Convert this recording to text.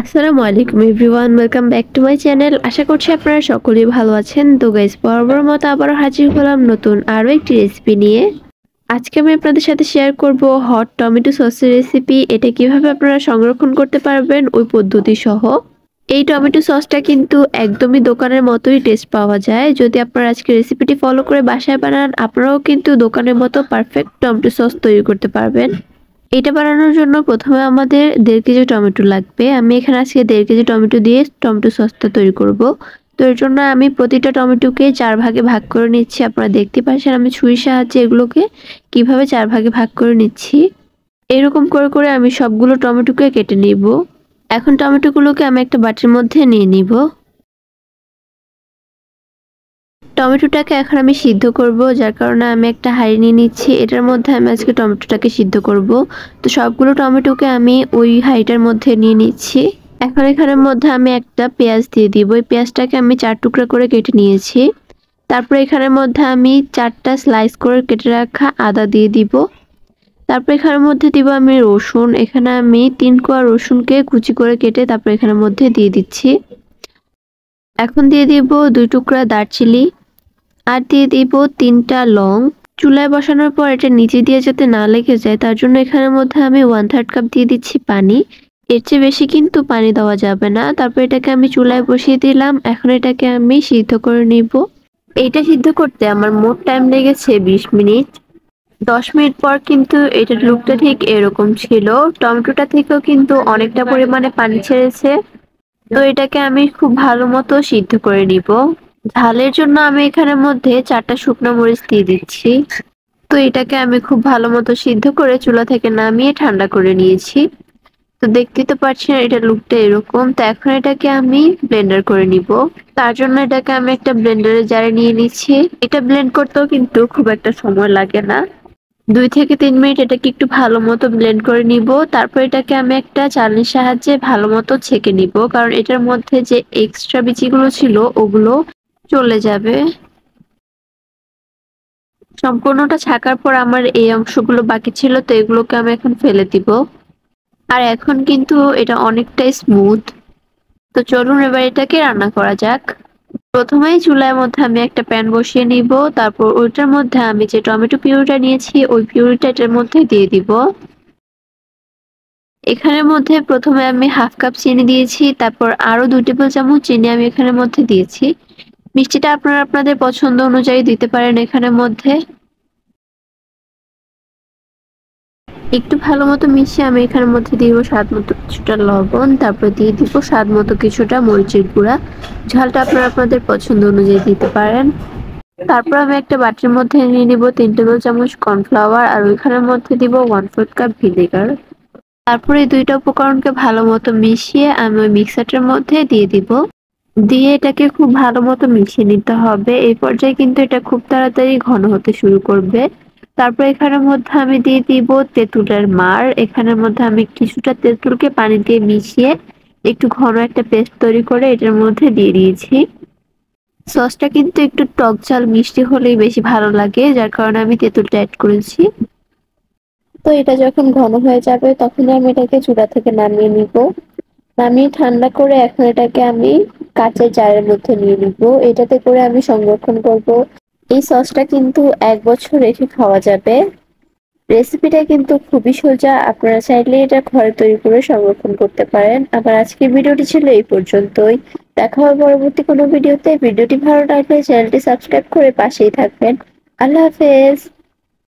আসসালামু আলাইকুম everyone, welcome back to my channel. আশা করছি আপনারা সকলেই ভালো আছেন। তো গাইস, বরাবর মতো আবারও হাজির হলাম নতুন আরও একটি রেসিপি নিয়ে। আজকে আমি আপনাদের সাথে শেয়ার করব হট টমেটো সসের রেসিপি। এটা কিভাবে আপনারা সংরক্ষণ করতে পারবেন ওই পদ্ধতি সহ। এই টমেটো সসটা কিন্তু একদমই দোকানের মতোই টেস্ট পাওয়া যায়। যদি আপনারা আজকে রেসিপিটি ফলো করে বাসায় বানান, আপনারাও কিন্তু দোকানের মতো পারফেক্ট টমেটো সস তৈরি করতে পারবেন। এটা বানানোর জন্য প্রথমে আমাদের 1.5 কেজি টমেটো লাগবে। আমি এখানে আজকে 1.5 কেজি টমেটো দিয়ে টমেটো সসটা তৈরি করব। তো এর জন্য আমি প্রতিটা টমেটোকে 4 ভাগে ভাগ করে নিচ্ছি। আপনারা দেখতে পাচ্ছেন আমি ছুরির সাহায্যে এগুলোকে কিভাবে 4 ভাগে ভাগ করে নিচ্ছি। এরকম করে করে আমি সবগুলো টমেটোকে কেটে নিব। এখন টমেটোগুলোকে আমি একটা বাটির মধ্যে নিয়ে নিব। টমেটোটাকে এখন আমি সিদ্ধ করব, যার কারণে আমি একটা হাঁড়ি নিয়ে নিচ্ছি। এটার মধ্যে আমি আজকে টমেটোটাকে সিদ্ধ করব। তো সবগুলো টমেটোকে আমি ওই হাঁড়িটার মধ্যে নিয়ে নিচ্ছি। এখন এখানের মধ্যে আমি একটা পেঁয়াজ দিয়ে দিব। এই পেঁয়াজটাকে আমি 4 টুকরা করে কেটে নিয়েছি। তারপর এখানের মধ্যে আমি 4টা স্লাইস করে কেটে রাখা আদা দিয়ে দিব। তারপর এখানের মধ্যে দিব আমি রসুন। এখানে আমি 3 কোয়া রসুনকে কুচি করে কেটে তারপর এখানের মধ্যে দিয়ে দিচ্ছি। এখন দিয়ে দিব 2 টুকরা দারচিনি আর দিয়ে দিব 3টা লং। চুলায় বসানোর পর এটা নিচে দিয়ে যাতে না লেগে যায় তার জন্য এখানের মধ্যে আমি 1/3 কাপ দিয়ে দিচ্ছি পানি। এর চেয়ে বেশি কিন্তু পানি দেওয়া যাবে না। তারপর এটাকে আমি চুলায় বসিয়ে দিলাম। এখন এটাকে আমি সিদ্ধ করে নিব। এইটা সিদ্ধ করতে আমার মোট টাইম লেগেছে 20 মিনিট। 10 মিনিট পর কিন্তু এটার লুকটা ঠিক এরকম ছিল। টমেটোটা থেকেও কিন্তু অনেকটা পরিমাণে পানি ছেড়েছে। তো এটাকে আমি খুব ভালো মতো সিদ্ধ করে নিব। ঝালের জন্য আমি এখানের মধ্যে 4টা শুকনো মরিচ দিয়ে দিচ্ছি। তো এটাকে আমি খুব ভালো মতো সিদ্ধ করে চুলা থেকে নামিয়ে ঠান্ডা করে নিয়েছি। তো দেখতেই তো পাচ্ছেন এটা লুকটা এরকম। তো এখন এটাকে আমি ব্লেন্ডার করে নিব। তার জন্য এটাকে আমি একটা ব্লেন্ডারের জারে নিয়ে নিচ্ছি। এটা ব্লেন্ড করতেও কিন্তু খুব একটা সময় লাগে না। 2 থেকে 3 মিনিট এটাকে একটু ভালো মতো ব্লেন্ড করে নিব। তারপর এটাকে আমি একটা চালনির সাহায্যে ভালো মতো ছেঁকে নিব, কারণ এটার মধ্যে যে এক্সট্রা বিচিগুলো ছিল ওগুলো চলে যাবে। সম্পূর্ণটা ছাকার পর আমার এই অংশগুলো বাকি ছিল, তো এগুলোকে আমি এখন ফেলে দিব। আর এখন কিন্তু এটা অনেকটাই স্মুথ। তো চলুন এবার এটাকে রান্না করা যাক। প্রথমেই চুলার মধ্যে আমি একটা প্যান বসিয়ে নিব। তারপর ওইটার মধ্যে আমি যে টমেটো পিউরিটা নিয়েছি ওই পিউরিটা এটার মধ্যে দিয়ে দিব। এখানের মধ্যে প্রথমে আমি 1/2 কাপ চিনি দিয়েছি। তারপর আরো 2 টেবিল চামচ চিনি আমি এখানের মধ্যে দিয়েছি। মিষ্টিটা আপনারা আপনাদের পছন্দ অনুযায়ী দিতে পারেন এখানের মধ্যে। একটু ভালো মতো মিশিয়ে আমি এখানের মধ্যে দিব স্বাদ মতো কিছুটা লবণ। তারপর দিয়ে দিব স্বাদ মতো কিছুটা মরিচের গুঁড়া। ঝালটা আপনারা আপনাদের পছন্দ অনুযায়ী দিতে পারেন। তারপর আমি একটা বাটির মধ্যে নিয়ে নিব 3 টেবিল চামচ কর্নফ্লাওয়ার আর ওইখানের মধ্যে দিব 1/4 কাপ ভিনেগার। তারপরে এই দুইটা উপকরণকে ভালো মতো মিশিয়ে আমি ওই মিক্সারটার মধ্যে দিয়ে দিব। দিয়ে এটাকে খুব ভালো মতো মিশিয়ে নিতে হবে। এই পর্যায়ে কিন্তু এটা খুব তাড়াতাড়ি ঘন হতে শুরু করবে। তারপর এখানের মধ্যে আমি দিয়ে দিব তেঁতুলের মাড়। এখানের মধ্যে আমি কিছুটা তেঁতুলকে পানি দিয়ে মিশিয়ে একটু ঘন একটা পেস্ট তৈরি করে এটার মধ্যে দিয়ে দিয়েছি। সসটা কিন্তু একটু টক ঝাল মিষ্টি হলেই বেশি ভালো লাগে, যার কারণে আমি তেঁতুলটা অ্যাড করেছি। তো এটা যখন ঘন হয়ে যাবে তখন আমি এটাকে চুলা থেকে নামিয়ে নিব। নামিয়ে ঠান্ডা করে এখন এটাকে আমি কাঁচের জারের মধ্যে নিয়ে নিব। এটাতে করে আমি সংরক্ষণ করব। এই সসটা কিন্তু 1 বছর রেখে খাওয়া যাবে। রেসিপিটা কিন্তু খুবই সোজা। আপনারা চাইলে এটা ঘরে তৈরি করে সংরক্ষণ করতে পারেন। আমার আজকের ভিডিওটি ছিল এই পর্যন্তই। দেখা হবে পরবর্তী কোনো ভিডিওতে। ভিডিওটি ভালো লাগলে চ্যানেলটি সাবস্ক্রাইব করে পাশেই থাকবেন। আল্লাহ হাফেজ।